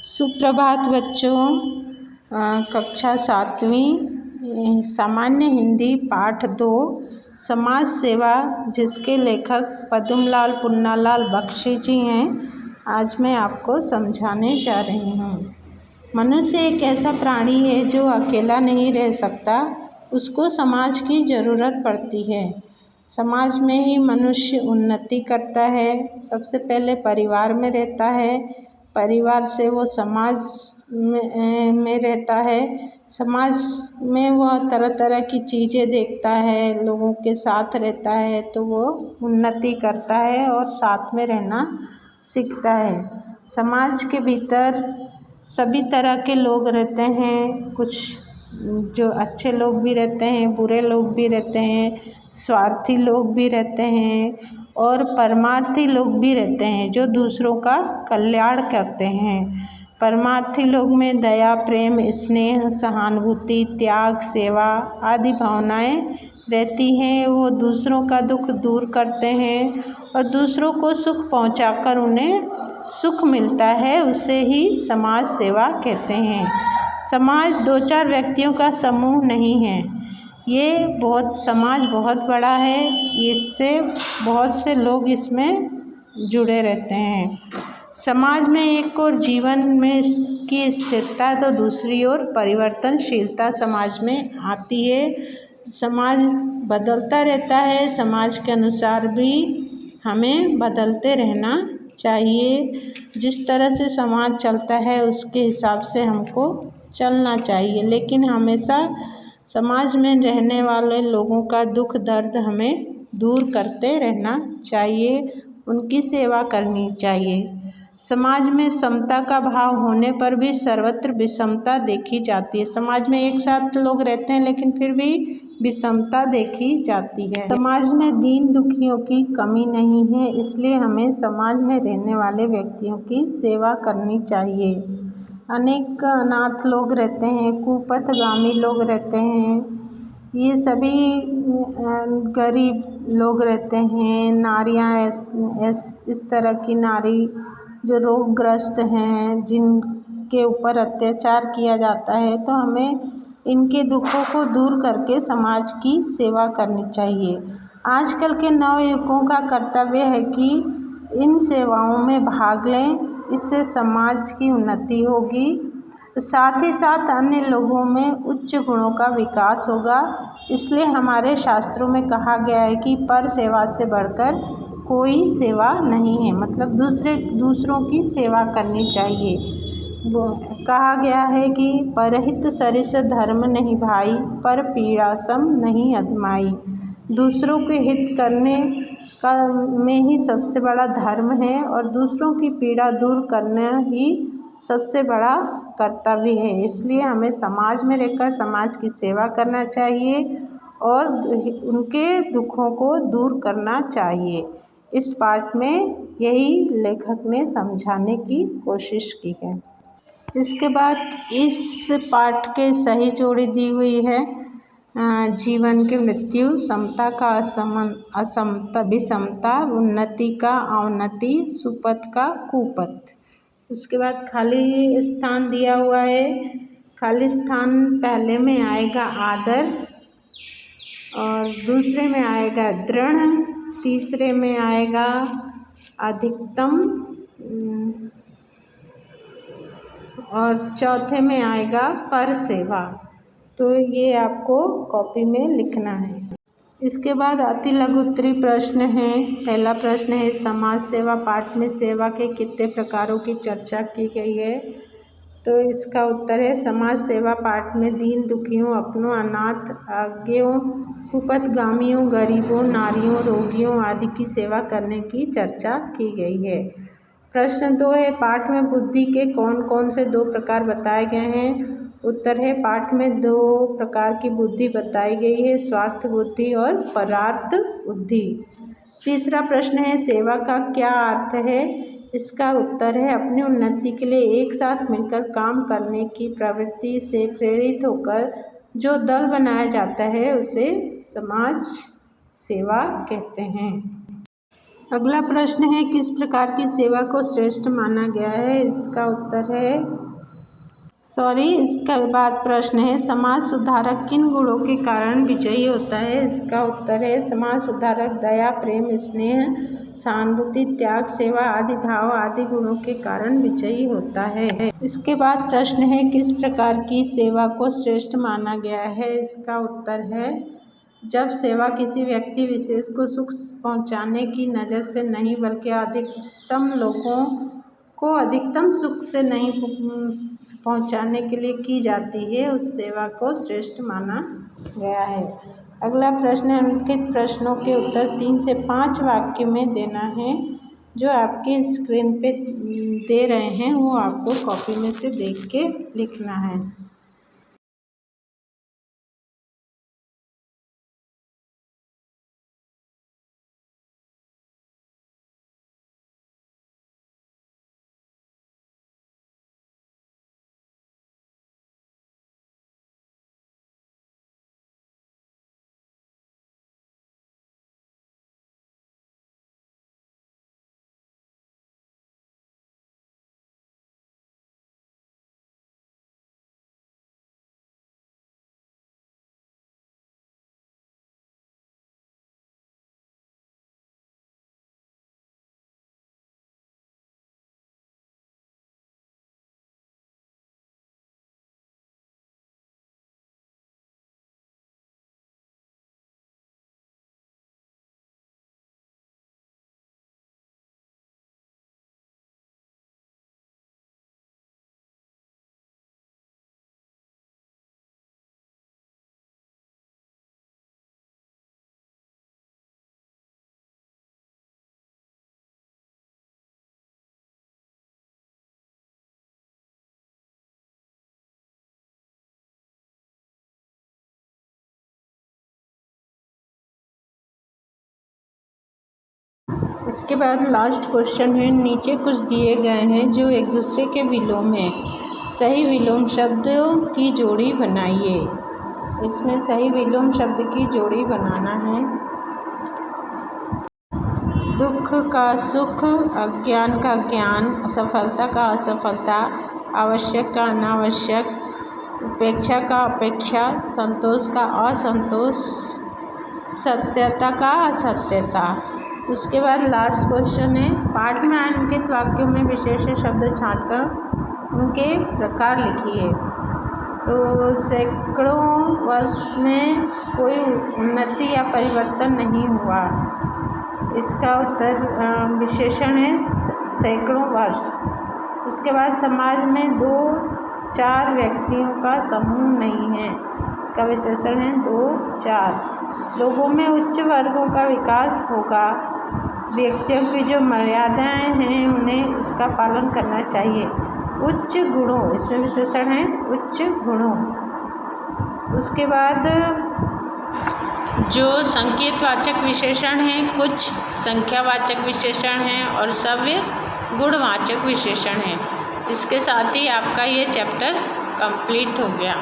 सुप्रभात बच्चों। कक्षा 7वीं सामान्य हिंदी पाठ 2 समाज सेवा, जिसके लेखक पद्मलाल पुन्नालाल बख्शी जी हैं, आज मैं आपको समझाने जा रही हूँ। मनुष्य एक ऐसा प्राणी है जो अकेला नहीं रह सकता, उसको समाज की ज़रूरत पड़ती है। समाज में ही मनुष्य उन्नति करता है। सबसे पहले परिवार में रहता है, परिवार से वो समाज में रहता है, समाज में वह तरह तरह की चीज़ें देखता है, लोगों के साथ रहता है, तो वो उन्नति करता है और साथ में रहना सीखता है। समाज के भीतर सभी तरह के लोग रहते हैं, कुछ जो अच्छे लोग भी रहते हैं, बुरे लोग भी रहते हैं, स्वार्थी लोग भी रहते हैं और परमार्थी लोग भी रहते हैं जो दूसरों का कल्याण करते हैं। परमार्थी लोग में दया, प्रेम, स्नेह, सहानुभूति, त्याग, सेवा आदि भावनाएं रहती हैं। वो दूसरों का दुख दूर करते हैं और दूसरों को सुख पहुंचाकर उन्हें सुख मिलता है, उसे ही समाज सेवा कहते हैं। समाज 2-4 व्यक्तियों का समूह नहीं है, ये समाज बहुत बड़ा है, इससे बहुत से लोग इसमें जुड़े रहते हैं। समाज में एक और जीवन में की स्थिरता तो दूसरी ओर परिवर्तनशीलता समाज में आती है। समाज बदलता रहता है, समाज के अनुसार भी हमें बदलते रहना चाहिए। जिस तरह से समाज चलता है उसके हिसाब से हमको चलना चाहिए, लेकिन हमेशा समाज में रहने वाले लोगों का दुख दर्द हमें दूर करते रहना चाहिए, उनकी सेवा करनी चाहिए। समाज में समता का भाव होने पर भी सर्वत्र विषमता देखी जाती है। समाज में एक साथ लोग रहते हैं लेकिन फिर भी विषमता देखी जाती है। समाज में दीन दुखियों की कमी नहीं है, इसलिए हमें समाज में रहने वाले व्यक्तियों की सेवा करनी चाहिए। अनेक अनाथ लोग रहते हैं, कुपथगामी लोग रहते हैं, ये सभी गरीब लोग रहते हैं, नारियां इस तरह की नारी जो रोगग्रस्त हैं, जिनके ऊपर अत्याचार किया जाता है, तो हमें इनके दुखों को दूर करके समाज की सेवा करनी चाहिए। आजकल के नवयुवकों का कर्तव्य है कि इन सेवाओं में भाग लें, इससे समाज की उन्नति होगी, साथ ही साथ अन्य लोगों में उच्च गुणों का विकास होगा। इसलिए हमारे शास्त्रों में कहा गया है कि पर सेवा से बढ़कर कोई सेवा नहीं है, मतलब दूसरों की सेवा करनी चाहिए। कहा गया है कि परहित सरिस धर्म नहीं भाई, पर पीड़ा सम नहीं अधमाई। दूसरों के हित करने का में ही सबसे बड़ा धर्म है और दूसरों की पीड़ा दूर करना ही सबसे बड़ा कर्तव्य है। इसलिए हमें समाज में रहकर समाज की सेवा करना चाहिए और उनके दुखों को दूर करना चाहिए। इस पाठ में यही लेखक ने समझाने की कोशिश की है। इसके बाद इस पाठ के सही जोड़ी दी हुई है। जीवन की मृत्यु, समता का असमता, विषमता, उन्नति का अवनति, सुपथ का कुपथ। उसके बाद खाली स्थान दिया हुआ है। खाली स्थान पहले में आएगा आदर, और दूसरे में आएगा दृढ़, तीसरे में आएगा अधिकतम और चौथे में आएगा पर सेवा। तो ये आपको कॉपी में लिखना है। इसके बाद अति लघु उत्तरीय प्रश्न है। पहला प्रश्न है, समाज सेवा पाठ में सेवा के कितने प्रकारों की चर्चा की गई है? तो इसका उत्तर है, समाज सेवा पाठ में दीन दुखियों, अपनों, अनाथ, अज्ञों, कुपथगामियों, गरीबों, नारियों, रोगियों आदि की सेवा करने की चर्चा की गई है। प्रश्न 2 है, पाठ में बुद्धि के कौन कौन से 2 प्रकार बताए गए हैं? उत्तर है, पाठ में 2 प्रकार की बुद्धि बताई गई है, स्वार्थ बुद्धि और परार्थ बुद्धि। तीसरा प्रश्न है, सेवा का क्या अर्थ है? इसका उत्तर है, अपनी उन्नति के लिए एक साथ मिलकर काम करने की प्रवृत्ति से प्रेरित होकर जो दल बनाया जाता है उसे समाज सेवा कहते हैं। अगला प्रश्न है, किस प्रकार की सेवा को श्रेष्ठ माना गया है? इसका बाद प्रश्न है, समाज सुधारक किन गुणों के कारण विजयी होता है? इसका उत्तर है, समाज सुधारक दया, प्रेम, स्नेह, सहानुभूति, त्याग, सेवा आदि भाव आदि गुणों के कारण विजयी होता है। इसके बाद प्रश्न है, किस प्रकार की सेवा को श्रेष्ठ माना गया है? इसका उत्तर है, जब सेवा किसी व्यक्ति विशेष को सुख पहुंचाने की नज़र से नहीं बल्कि अधिकतम लोगों को अधिकतम सुख से नहीं पहुंचाने के लिए की जाती है, उस सेवा को श्रेष्ठ माना गया है। अगला प्रश्न है, निम्नलिखित प्रश्नों के उत्तर 3 से 5 वाक्य में देना है। जो आपकी स्क्रीन पे दे रहे हैं वो आपको कॉपी में से देख के लिखना है। इसके बाद लास्ट क्वेश्चन है, नीचे कुछ दिए गए हैं जो एक दूसरे के विलोम हैं, सही विलोम शब्दों की जोड़ी बनाइए। इसमें सही विलोम शब्द की जोड़ी बनाना है। दुख का सुख, अज्ञान का ज्ञान, असफलता का असफलता, आवश्यक का अनावश्यक, उपेक्षा का अपेक्षा, संतोष का असंतोष, सत्यता का असत्यता। उसके बाद लास्ट क्वेश्चन है, पाठ में अंकित वाक्यों में विशेष शब्द छांटकर उनके प्रकार लिखिए। तो सैकड़ों वर्ष में कोई उन्नति या परिवर्तन नहीं हुआ। इसका उत्तर विशेषण है सैकड़ों वर्ष। उसके बाद समाज में 2-4 व्यक्तियों का समूह नहीं है। इसका विशेषण है 2-4। लोगों में उच्च वर्गों का विकास होगा। व्यक्तियों की जो मर्यादाएं हैं उन्हें उसका पालन करना चाहिए। उच्च गुणों, इसमें विशेषण है उच्च गुणों। उसके बाद जो संकेतवाचक विशेषण हैं, कुछ संख्यावाचक विशेषण हैं और सव्य गुणवाचक विशेषण हैं। इसके साथ ही आपका ये चैप्टर कंप्लीट हो गया।